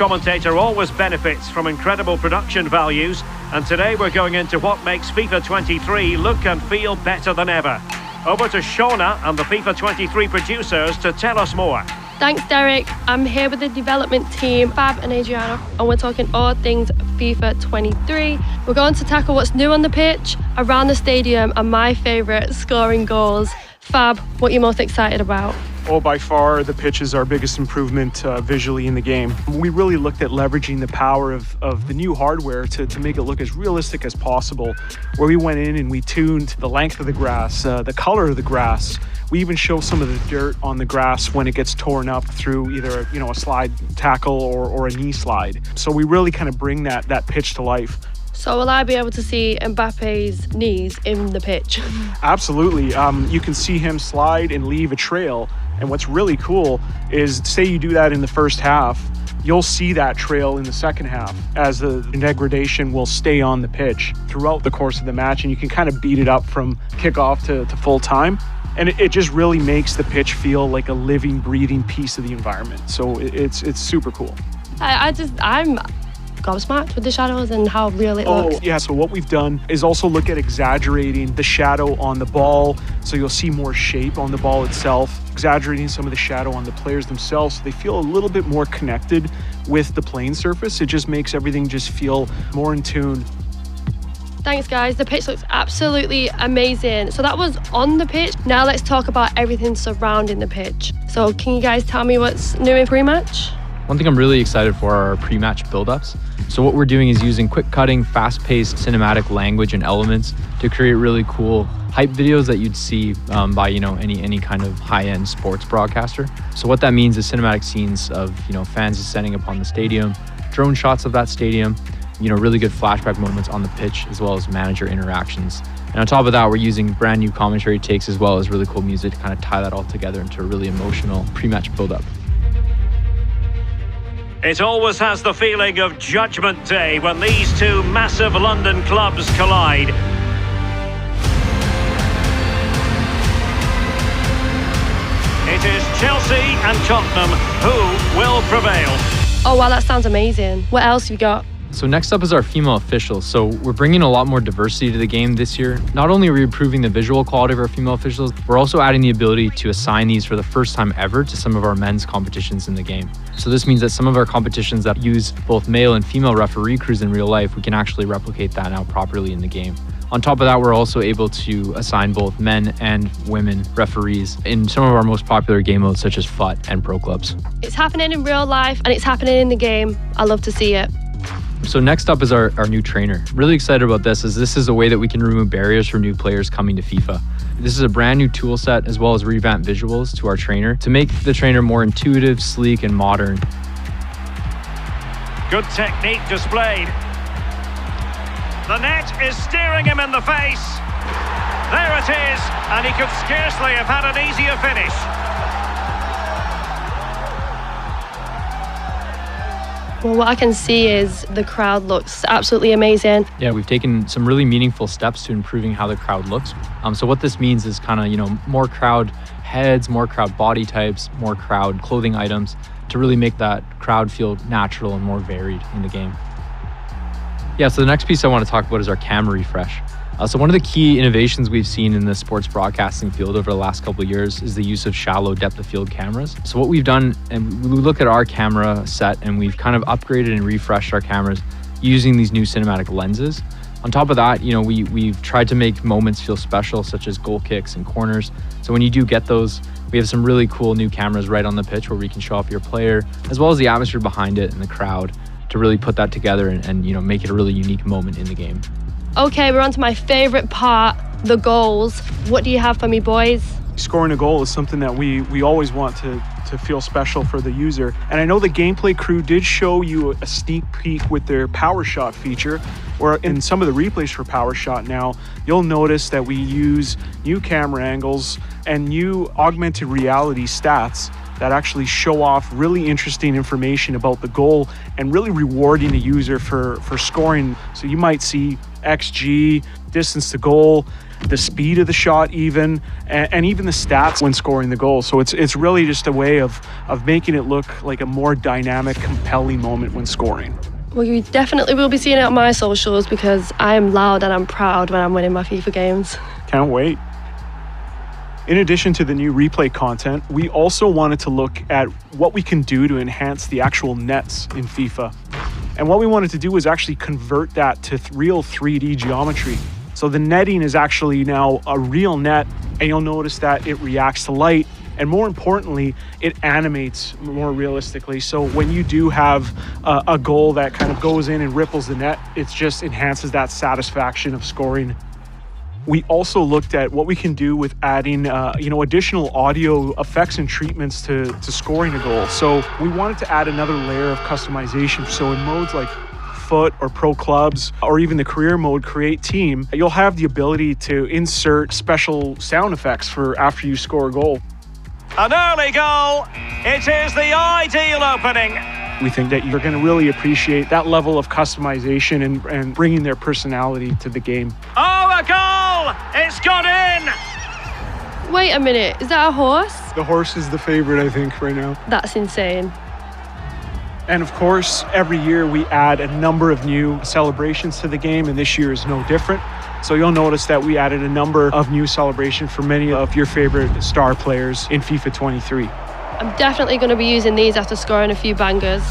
commentator always benefits from incredible production values, and today we're going into what makes FIFA 23 look and feel better than ever. Over to Shauna and the FIFA 23 producers to tell us more. Thanks, Derek. I'm here with the development team, Fab and Adriana, and we're talking all things FIFA 23. We're going to tackle what's new on the pitch, around the stadium, and my favourite, scoring goals. Fab, what are you most excited about? Oh, by far, the pitch is our biggest improvement visually in the game. We really looked at leveraging the power of the new hardware to make it look as realistic as possible, where we went in and we tuned the length of the grass, the color of the grass. We even show some of the dirt on the grass when it gets torn up through either a slide tackle or a knee slide. So we really kind of bring that pitch to life. So will I be able to see Mbappe's knees in the pitch? Absolutely. You can see him slide and leave a trail. And what's really cool is, say you do that in the first half, you'll see that trail in the second half as the degradation will stay on the pitch throughout the course of the match, and you can kind of beat it up from kickoff to full time. And it just really makes the pitch feel like a living, breathing piece of the environment. So it's super cool. I'm gobsmacked with the shadows and how real it looks. Yeah, so what we've done is also look at exaggerating the shadow on the ball, so you'll see more shape on the ball itself, exaggerating some of the shadow on the players themselves so they feel a little bit more connected with the playing surface. It just makes everything just feel more in tune. Thanks, guys. The pitch looks absolutely amazing. So that was on the pitch. Now let's talk about everything surrounding the pitch. So can you guys tell me what's new in pre-match? One thing I'm really excited for are our pre-match build-ups. So what we're doing is using quick-cutting, fast-paced cinematic language and elements to create really cool hype videos that you'd see by any kind of high-end sports broadcaster. So what that means is cinematic scenes of fans descending upon the stadium, drone shots of that stadium, really good flashback moments on the pitch, as well as manager interactions. And on top of that, we're using brand new commentary takes as well as really cool music to kind of tie that all together into a really emotional pre-match build-up. It always has the feeling of Judgment Day when these two massive London clubs collide. It is Chelsea and Tottenham who will prevail. Oh wow, that sounds amazing. What else you got? So next up is our female officials. So we're bringing a lot more diversity to the game this year. Not only are we improving the visual quality of our female officials, we're also adding the ability to assign these for the first time ever to some of our men's competitions in the game. So this means that some of our competitions that use both male and female referee crews in real life, we can actually replicate that now properly in the game. On top of that, we're also able to assign both men and women referees in some of our most popular game modes such as FUT and Pro Clubs. It's happening in real life and it's happening in the game. I love to see it. So next up is our new trainer. Really excited about this, as this is a way that we can remove barriers for new players coming to FIFA. This is a brand new tool set as well as revamped visuals to our trainer to make the trainer more intuitive, sleek, and modern. Good technique displayed. The net is staring him in the face. There it is, and he could scarcely have had an easier finish. Well, what I can see is the crowd looks absolutely amazing. Yeah, we've taken some really meaningful steps to improving how the crowd looks. So what this means is kind of, more crowd heads, more crowd body types, more crowd clothing items to really make that crowd feel natural and more varied in the game. Yeah, so the next piece I want to talk about is our camera refresh. So one of the key innovations we've seen in the sports broadcasting field over the last couple of years is the use of shallow depth of field cameras. So what we've done, and we look at our camera set and we've kind of upgraded and refreshed our cameras using these new cinematic lenses. On top of that, we've tried to make moments feel special, such as goal kicks and corners. So when you do get those, we have some really cool new cameras right on the pitch where we can show off your player, as well as the atmosphere behind it and the crowd, to really put that together and make it a really unique moment in the game. Okay, we're on to my favorite part, the goals. What do you have for me, boys? Scoring a goal is something that we always want to feel special for the user. And I know the gameplay crew did show you a sneak peek with their power shot feature, or in some of the replays for power shot now, you'll notice that we use new camera angles and new augmented reality stats that actually show off really interesting information about the goal and really rewarding the user for scoring. So you might see XG, distance to goal, the speed of the shot even, and even the stats when scoring the goal. So it's really just a way of making it look like a more dynamic, compelling moment when scoring. Well, you definitely will be seeing it on my socials because I am loud and I'm proud when I'm winning my FIFA games. Can't wait. In addition to the new replay content, we also wanted to look at what we can do to enhance the actual nets in FIFA. And what we wanted to do was actually convert that to real 3D geometry. So the netting is actually now a real net, and you'll notice that it reacts to light, and more importantly, it animates more realistically. So when you do have a goal that kind of goes in and ripples the net, it just enhances that satisfaction of scoring. We also looked at what we can do with adding, additional audio effects and treatments to scoring a goal. So we wanted to add another layer of customization. So in modes like Foot or Pro Clubs, or even the career mode, Create Team, you'll have the ability to insert special sound effects for after you score a goal. An early goal. It is the ideal opening. We think that you're going to really appreciate that level of customization and bringing their personality to the game. Oh, a goal! It's gone in! Wait a minute, is that a horse? The horse is the favorite, I think, right now. That's insane. And of course, every year we add a number of new celebrations to the game, and this year is no different. So you'll notice that we added a number of new celebrations for many of your favorite star players in FIFA 23. I'm definitely going to be using these after scoring a few bangers.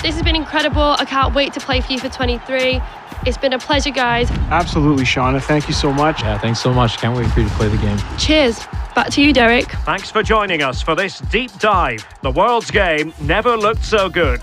This has been incredible. I can't wait to play FIFA 23. It's been a pleasure, guys. Absolutely, Shauna. Thank you so much. Yeah, thanks so much. Can't wait for you to play the game. Cheers. Back to you, Derek. Thanks for joining us for this deep dive. The world's game never looked so good.